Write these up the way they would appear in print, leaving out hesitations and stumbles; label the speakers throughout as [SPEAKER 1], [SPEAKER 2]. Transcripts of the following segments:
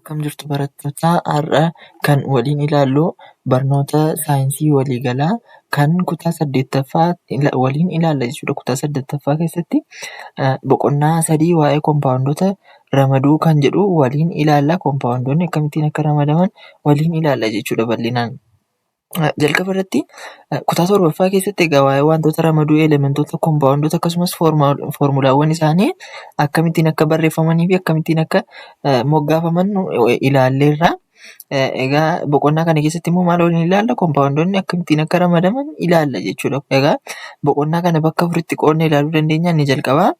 [SPEAKER 1] Akkam jirtu barattoota har'a kan waliin ilaallu barnoota saayinsii waliigalaa kan kutaa 8ffaa waliin ilaalla jechuudha. Kutaa 8ffaa keessatti boqonnaa 3 waa'ee kompaawundoota ramaduu kan jedhu waliin ilaalla. Kompaawundoonni akkamittiin akka ramadaman waliin ilaalla jechuudha bal'inaan. Jalqaba irratti kutaa 7ffaa keessatti egaa waa'ee wantoota ramaduu elementoota kompaawundoota akkasumas foormulaawwan isaanii akkamittiin akka barreeffamanii fi akkamittiin akka moggaafaman ilaalleerra. Egaa boqonnaa kana keessatti immoo maal waliin ilaalla? Kompaawundoonni akkamittiin akka ramadaman ilaalla jechuudha. Egaa boqonnaa kana bakka afuritti qoodnee ilaaluu dandeenya. Inni jalqabaa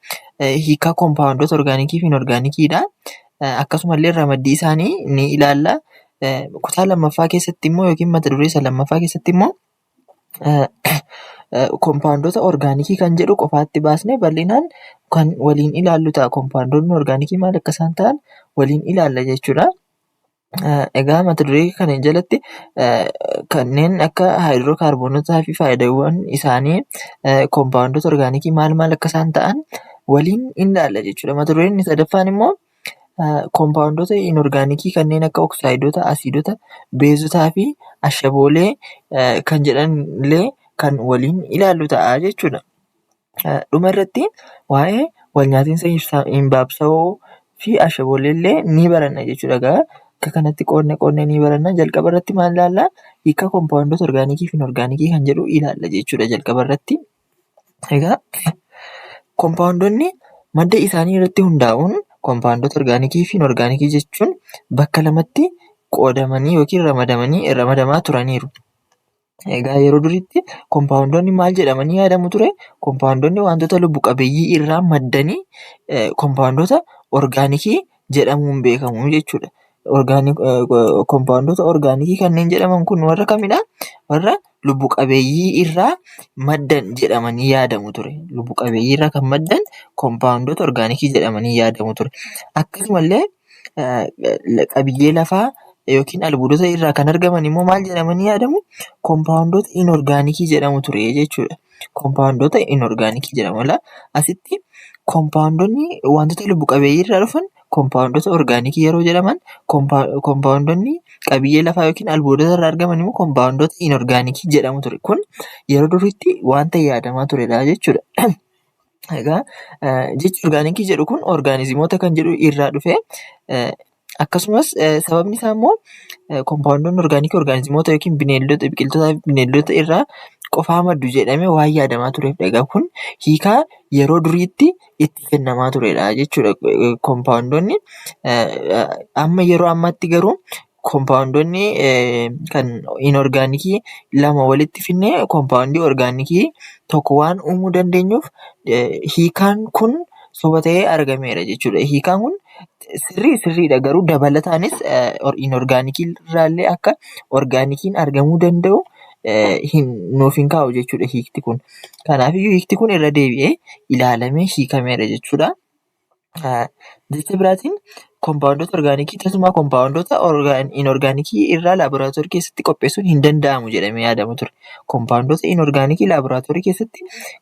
[SPEAKER 1] hiikaa kompaawundoota orgaanikii fi inorgaanikiidha. Akkasumallee ramaddii isaanii ni ilaalla. Kutaa lammaffaa keessatti immoo yookiin mata duree isa lammaffaa keessatti immoo kompaawundoota orgaanikii kan jedhu qofaatti baasnee bal'inaan kan waliin ilaallu ta'a. Kompaawundoonni orgaanikii maal akka isaan ta'an waliin ilaalla jechuudha. Egaa mata duree kana jalatti kanneen akka haayidrookaarboonotaa fi faayidaawwan isaanii kompaawundoota orgaanikii maal akka isaan ta'an waliin ilaalla jechuudha. Mata dureen inni sadaffaan immoo kompaawundoota inorgaanikii kanneen akka oksaayidoota, asiidota, beezotaa fi ashaboolee kan jedhanillee kan waliin ilaallu ta'a jechuudha. Dhuma irratti waa'ee walnyaatinsa imbaabsawoo fi ashabooleellee ni baranna jechuudha. Egaa akka kanatti qoodnee ni baranna. Jalqaba irratti maal ilaalla? Hiika kompaawundoota orgaanikii fi inorgaanikii kan jedhu ilaalla jechuudha jalqaba irratti. Egaa kompaawundoonni madda isaanii irratti hundaa'uun kompaawundoota orgaanikii fi inorgaanikii jechuun bakka lamatti qoodamanii yookiin ramadamaa turaniiru. Egaa yeroo duriitti kompaawundoonni maal jedhamanii yaadamu ture? Kompaawundoonni wantoota lubbu qabeeyyii irraa maddanii kompaawundoota orgaanikii jedhamuun beekamu jechuudha. Kompaawundoota orgaanikii kanneen jedhaman kun warra kamidha? Warra lubbu qabeeyyii irraa maddan jedhamanii yaadamu ture. Lubbu qabeeyyii irraa kan maddan kompaawundoota orgaanikii jedhamanii yaadamu ture. Akkasumallee qabiyyee lafaa yookiin albuudota irraa kan argaman immoo maal jedhamanii yaadamu? Kompaawundoota inorgaanikii jedhamu ture jechuudha. Kompaawundoota inorgaanikii jedhamu. Asitti kompaawundoonni wantoota lubbu qabeeyyii irraa dhufan kompaawundoota orgaanikii yeroo jedhaman, kompaawundoonni qabiyyee lafaa yookiin albuudota irraa argaman immoo kompaawundoota inorgaanikii jedhamu ture. Kun yeroo duriitti wanta yaadamaa turedha jechuudha. Egaa jechi orgaanikii jedhu kun orgaanizimoota kan jedhu irraa dhufe. Akkasumas sababni isaa immoo kompaawundoonni orgaanikii orgaanizimoota yookiin bineeldota, biqiltoota fi bineeldota irraa qofaa maddu jedhamee waan yaadamaa tureef. Egaa kun hiikaa yeroo duriitti itti kennamaa turedha jechuudha. Kompaawundoonni amma yeroo ammaatti garuu kompaawundoonni kan inorgaanikii lama walitti fidnee kompaawundii orgaanikii tokko waan uumuu dandeenyuuf hiikaan kun soba ta'ee argameera jechuudha. Hiikaan kun sirriidha garuu dabalataanis inorgaanikii irraallee akka orgaanikiin argamuu danda'u nuuf hin kaa'u jechuudha hiikti kun. Kanaafiyyuu hiikti kun irra deebi'ee ilaalamee hiikameera jechuudha. Jecha biraatiin kompaawundoota orgaanikii akkasumas kompaawundoota inorgaanikii irraa laaboraatoorii keessatti qopheessuun hin danda'amu jedhamee yaadamu ture. Kompaawundoota inorgaanikii laaboraatoorii keessatti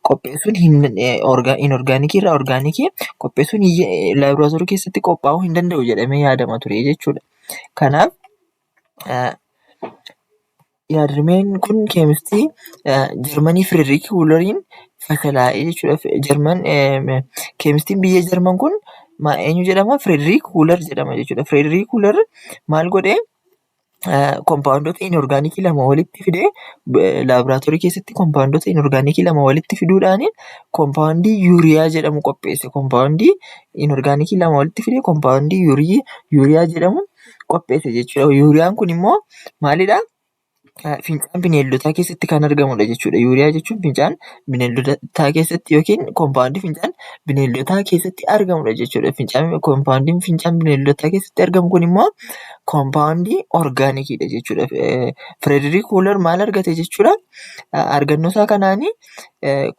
[SPEAKER 1] qopheessuun inorgaanikii irraa orgaanikii qopheessuun laaboraatoorii keessatti qophaa'uu hin danda'u jedhamee yaadama ture jechuudha. Kanaaf yaadrimeen kun keemistii Jarmanii Firiidirik Wuuleriin fashalaa'ee jechuudha. Keemistiin biyya Jarman kun eenyu jedhama? Firiidirik Wuuler jedhama jechuudha. Firiidirik Wuuler maal godhee kompaawundoota inorgaanikii lama walitti fidee laaboraatoorii keessatti kompaawundoota inorgaanikii lama walitti fiduudhaan kompaawundii yuuriyaa jedhamu qopheesse. Kompaawundii inorgaanikii lama walitti fidee kompaawundii yuuriyaa jedhamu qopheesse jechuudha. Yuuriyaan kun immoo maalidha? Fincaan bineeldotaa keessatti kan argamudha jechuudha. Yuuriyaa jechuun fincaan bineeldotaa keessatti yookiin kompaawundii fincaan bineeldotaa keessatti argamudha jechuudha. Kompaawundiin fincaan bineeldotaa keessatti argamu kun immoo kompaawundii orgaanikiidha jechuudha. Firiidirik Wuuler maal argate jechuudha? Argannoo isaa kanaanii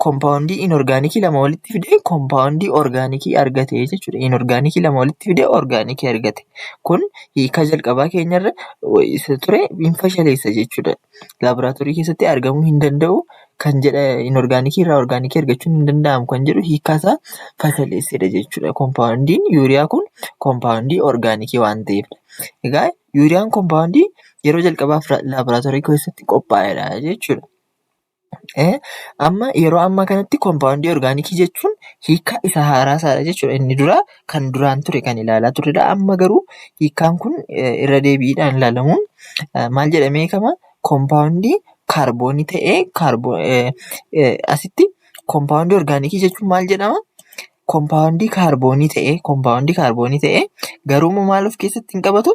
[SPEAKER 1] kompaawundii inorgaanikii lama walitti fidee kompaawundii orgaanikii argate jechuudha. Inorgaanikii lama walitti fidee orgaanikii argate. Kun hiika jalqabaa keenyarra isa ture hin fashaleessa jechuudha. Laaboraatoorii keessatti argamuu hin danda'u kan jedha inorgaanikii irraa orgaanikii argachuun hin danda'amu kan jedhu hiikkaasaa fashalleessedha jechuudha. Koompaawundiin yuuriyaa kun koompaawundii orgaanikii waan ta'eefidha. Egaa yuuriyaan koompaawundii yeroo jalqabaaf laaboraatoorii keessatti qophaa'edha jechuudha. Amma yeroo ammaa kanatti koompaawundii orgaanikii jechuun hiikkaa isa haaraasaadha jechuudha. Inni duraa kan duraan ture kan ilaalaa turredha. Amma garuu hiikkaan kun irra deebiidhaan ilaalamuun maal jedhamee beekama? Koompaawundii kaarboonii ta'ee asitti koompaawundii orgaanikii jechuun maal jedhama? Koompaawundii kaarboonii ta'ee garuu maal of keessatti hin qabatu?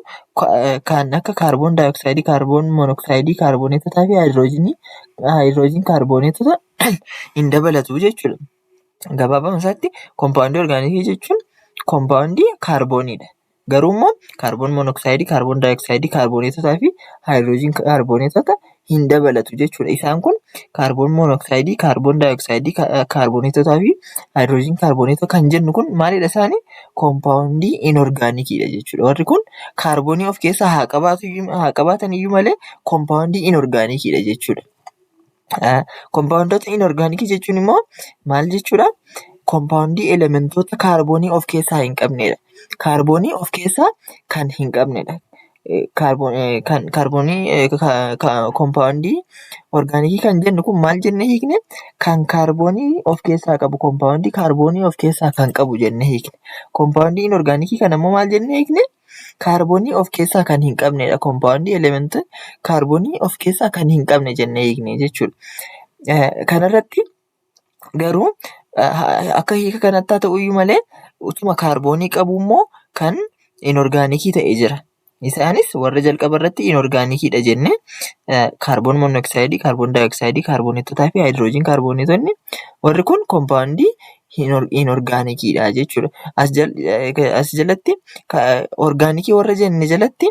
[SPEAKER 1] Kan akka kaarboon daayoksayidii, kaarboon monoksayidii, kaarboneetotaa fi haayidiroojiin kaarboneetota hin dabalatu jechuudha. Gabaabumatti koompaawundii orgaanikii jechuun koompaawundii kaarbooniidha. Garuu immoo kaarboon monoksayidii, kaarboon daayoksayidii, kaarboneetotaa fi haayidiroojiin kaarboneetota hin dabalatu jechuudha. Isaan kun kaarboon monoksayidii, kaarboon daayoksayidii, kaarboneetotaa fi haayidiroojiin kaarboneetota kan jennu kun maalidha isaanii? Koompaawundii inorgaanikiidha jechuudha. Warri kun kaarboonii of keessaa haa qabaatan iyyuu malee koompaawundii inorgaanikiidha jechuudha. Koompaawundoota inorgaanikii jechuun immoo maal jechuudha? Koompaawundii elementoota kaarboonii of keessaa hin qabnedha. Kaarboonii of keessaa kan hin qabnedha. Koompaawundii orgaanikii kan jennu kun maal jennee hiikne? Kan kaarboonii of keessaa qabu koompaawundii kaarboonii of keessaa kan qabu jennee hiikne. Koompaawundii inorgaanikii kana immoo maal jennee hiikne? Kaarboonii of keessaa kan hin qabnedha. Koompaawundii elementa kaarboonii of keessaa kan hin qabne jennee hiikne jechuudha. Kanarratti garuu akka hiika kanatti haa ta'u iyyuu malee utuma kaarboonii qabu immoo kan inorgaanikii ta'e jira. Isaanis warra jalqaba irratti inorgaanikiidha jennee kaarboon monoksayidii, kaarboon daayoksayidii, kaarboneetotaa fi haayidiroojiin kaarboneetonni warri kun koompaawundii inorgaanikiidha jechuudha. As jalatti orgaanikii warra jenne jalatti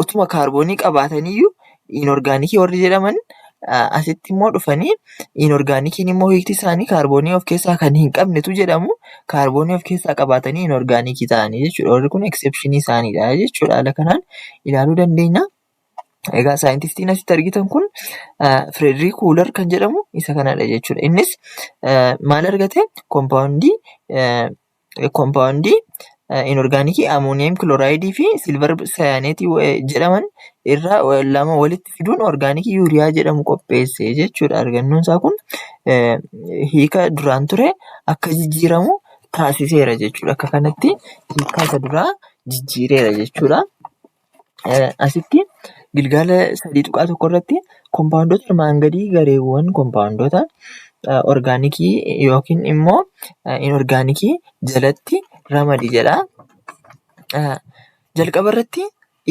[SPEAKER 1] utuma kaarboonii qabaataniyyuu inorgaanikii warri jedhaman asitti immoo dhufanii inorgaanikiin immoo hiikti isaanii kaarboonii of keessaa kan hin qabnetu jedhamu. Kaarboonii of keessaa qabaatanii inorgaanikii ta'anii jechuudha. Warri kun eksepshinii isaaniidha jechuudha. Haala kanaan ilaaluu dandeenya. Egaa saayintistiin asitti argitan kun Frederick Wheeler kan jedhamu isa kanadha jechuudha. Innis maal argate? Koompaawundii inorgaanikii amooniyam kilooraayidii fi silvar saayineetii jedhaman irraa lama walitti fiduun orgaanikii yuuriyaa jedhamu qopheesse jechuudha. Argannoon isaa kun hiika duraan ture akka jijjiiramu taasiseera jechuudha. Akka kanatti hiika isa duraa jijjiireera jechuudha. Asitti gilgaala 3.1 irratti koompaawundoota armaan gadii gareewwan koompaawundoota orgaanikii yookiin immoo inorgaanikii jalatti ramadi jedha. Jalqaba irratti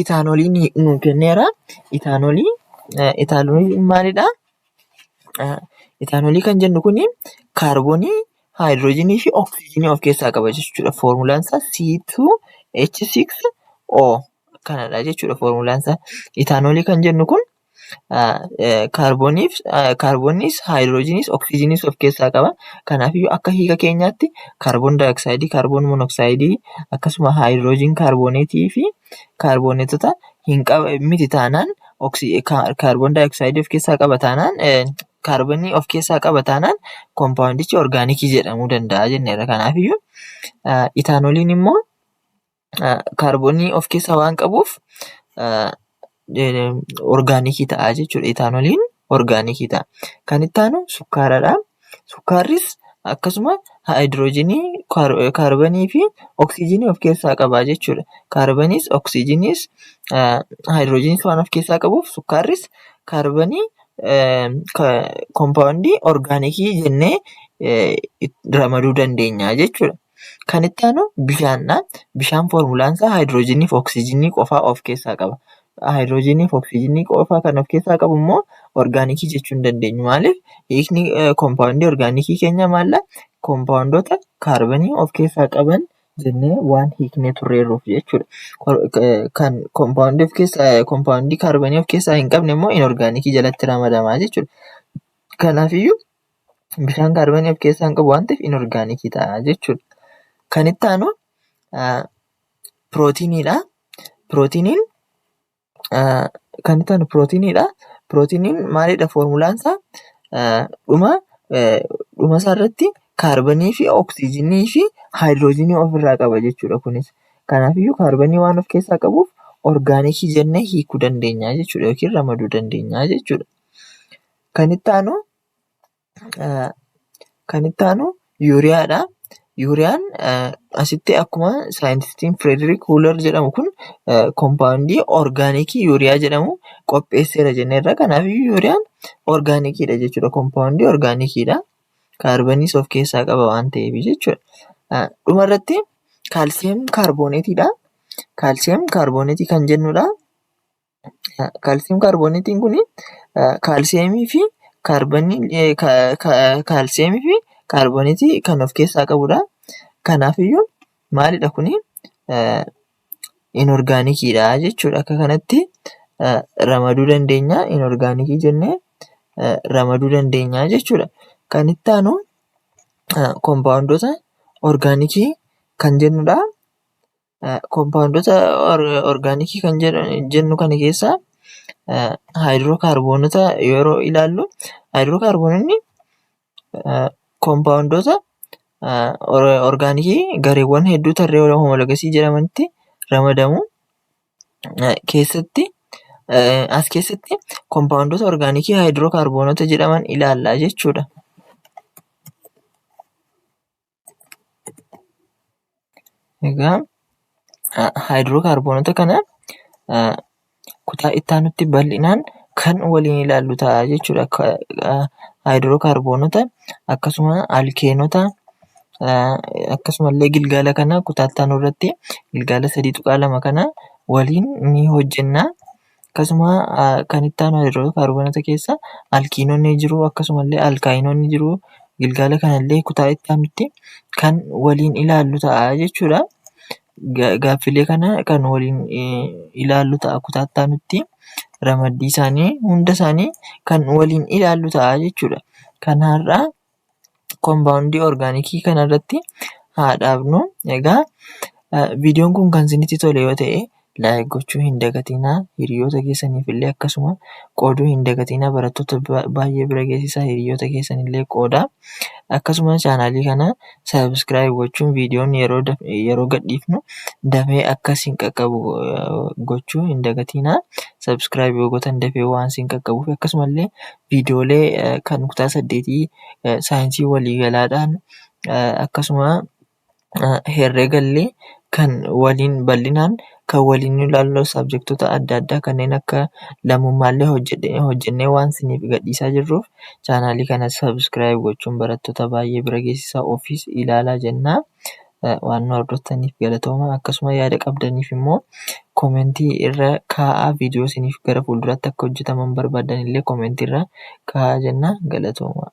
[SPEAKER 1] itaanooliin nu kenneera. Itaanooliin maalidha? Itaanoolii kan jennu kuni kaarboonii, haayidiroojinii fi oksijiinii of keessaa qaba jechuudha. Foormulaan isaa C2H6O kanadha jechuudha foormulaan isaa. Itaanoolii kan jennu kun kaarbooniis, haayidiroojiniis, oksijiiniis of keessaa qaba. Kanaafiyyuu akka hiika keenyaatti kaarboon daayoksayidii, kaarboon monoksayidii akkasuma haayidiroojiin kaarboneetii fi kaarboneetota miti taanaan kaarboon daayoksayidii of keessaa qaba taanaan kaarboonii of keessaa qaba taanaan koompaawundichi orgaanikii jedhamuu danda'a jenneerra. Kanaafiyyuu itaanooliin immoo kaarboonii of keessaa waan qabuuf orgaanikii ta'a jechuudha. Itaanooliin orgaanikii ta'a. Kan itti aanu sukkaaradha. Sukkaarris akkasuma haayidiroojinii, kaarboonii fi oksijiinii of keessaa qaba jechuudha. Kaarbooniis, oksijiiniis, haayidiroojiniis waan of keessaa qabuuf sukkaarris kaarboonii koompaawundii orgaanikii jennee ramaduu dandeenya jechuudha. Kan itti aanu bishaanidha. Bishaan foormulaan isaa haayidiroojinii fi oksijiinii qofaa of keessaa qaba. Haayidiroojinii fi oksijiinii qofaa kan of keessaa qabu immoo orgaanikii jechuu hin dandeenyu. Maaliif? Hiikni koompaawundii orgaanikii keenya maalla? Koompaawundoota kaarboonii of keessaa qaban jennee waan hiiknee turreerruuf jechuudha. Kan koompaawundii kaarboonii of keessaa hin qabne immoo inorgaanikii jalatti ramadamaa jechuudha. Kanaafiyyuu bishaan kaarboonii of keessaa hin qabu waan ta'eef inorgaanikii ta'a jechuudha. Kan itti aanu pirootiiniidha. Pirootiiniin Pirootiiniin maalidha foormulaan isaa? Dhuma isaarratti kaarbanii fi oksijiinii fi haayidiroojiinii ofirraa qaba jechuudha kunis. Kanaafiyyuu kaarbanii waan of keessaa qabuuf orgaanikii jennee hiikuu dandeenya jechuudha yookiin ramaduu dandeenya jechuudha. Kan itti aanu yuuriyaadha. Yuuriyaan asitti akkuma saayintistiin Firederik Huular jedhamu kun koompaawundii orgaanikii yuuriyaa jedhamu qopheesseera jenneerra. Kanaafiyyuu yuuriyaan orgaanikiidha jechuudha. Koompaawundii orgaanikiidha. Kaarbaniis of keessaa qaba waan ta'eef jechuudha. Dhumarratti kaalsiyeem kaarbooneetiidha. Kaalsiyeem kaarbooneetii kan jennudha. Kaalsiyeem kaarbooneetiin kun kaalsiyeemii fi kaarbooneetii kan of keessaa qabudha. Kanaafiyyuu maalidha kuni? Inorgaanikiidha jechuudha. Akka kanatti ramaduu dandeenya. Inorgaanikii jennee ramaduu dandeenya jechuudha. Kan itti aanu koompaawundoota orgaanikii kan jennudha. Koompaawundoota orgaanikii kan jennu kana keessaa haayidirookaarboonota yeroo ilaallu, haayidirookaarboononni koompaawundoota orgaanikii gareewwan hedduu tarree hoomologasii jedhamanitti ramadamu. As keessatti koompaawundoota orgaanikii haayidirookaarboonota jedhaman ilaalla jechuudha. Egaa haayidirookaarboonota kana kutaa itti aanutti bal'inaan kan waliin ilaallu ta'a jechuudha. Haayidirookaarboonota akkasuma alkeenota akkasumallee gilgaala kana kutaa itti aanu irratti gilgaala 3.2 kana waliin ni hojjenna. Akkasuma kan itti aanu haayidirookaarboonota keessa alkiinonni jiru akkasumallee alkaayinoonni jiru. Gilgaala kanallee kutaa itti aanutti kan waliin ilaallu ta'a jechuudha. Gaaffilee kana kan waliin ilaallu ta'a kutaa itti aanutti. Ramaddii isaanii hunda isaanii kan waliin ilaallu ta'a jechuudha. Kanaarraa koompaawundii orgaanikii kanarratti haa dhaabnu. Egaa viidiyoon kun kan isinitti tole yoo ta'e laayik gochuu hin dagatinaa. Hiriyoota keessaniif illee akkasuma qooduu hin dagatinaa. Barattoota baay'ee bira geessisaa. Hiriyoota keessanillee qoodaa. Akkasuma chaanaalii kana saabskiraayib gochuun viidiyoon yeroo gadhiifnu dafee akka isin qaqqabu gochuu hin dagatinaa. Saabskiraayib yoo gootan dafee waan isin qaqqabuuf akkasumallee viidiyoolee kan kutaa 8 saayinsii waliigalaadhaan akkasuma herreegallee kan waliin bal'inaan kan waliin ilaallu sabjektoota adda addaa kanneen akka lammummaallee hojjennee waan isiniif gadhiisaa jirruuf chaanaalii kana saabskiraayib gochuun barattoota baay'ee bira geessisaa ofiis ilaalaa jennaa. Waan nu hordoftaniif galatooma. Akkasuma yaada qabdaniif immoo koomentii irra kaa'aa. Viidiyoo isiniif gara fuulduraatti akka hojjetaman barbaadan illee koomentii irra kaa'aa jennaa. Galatooma.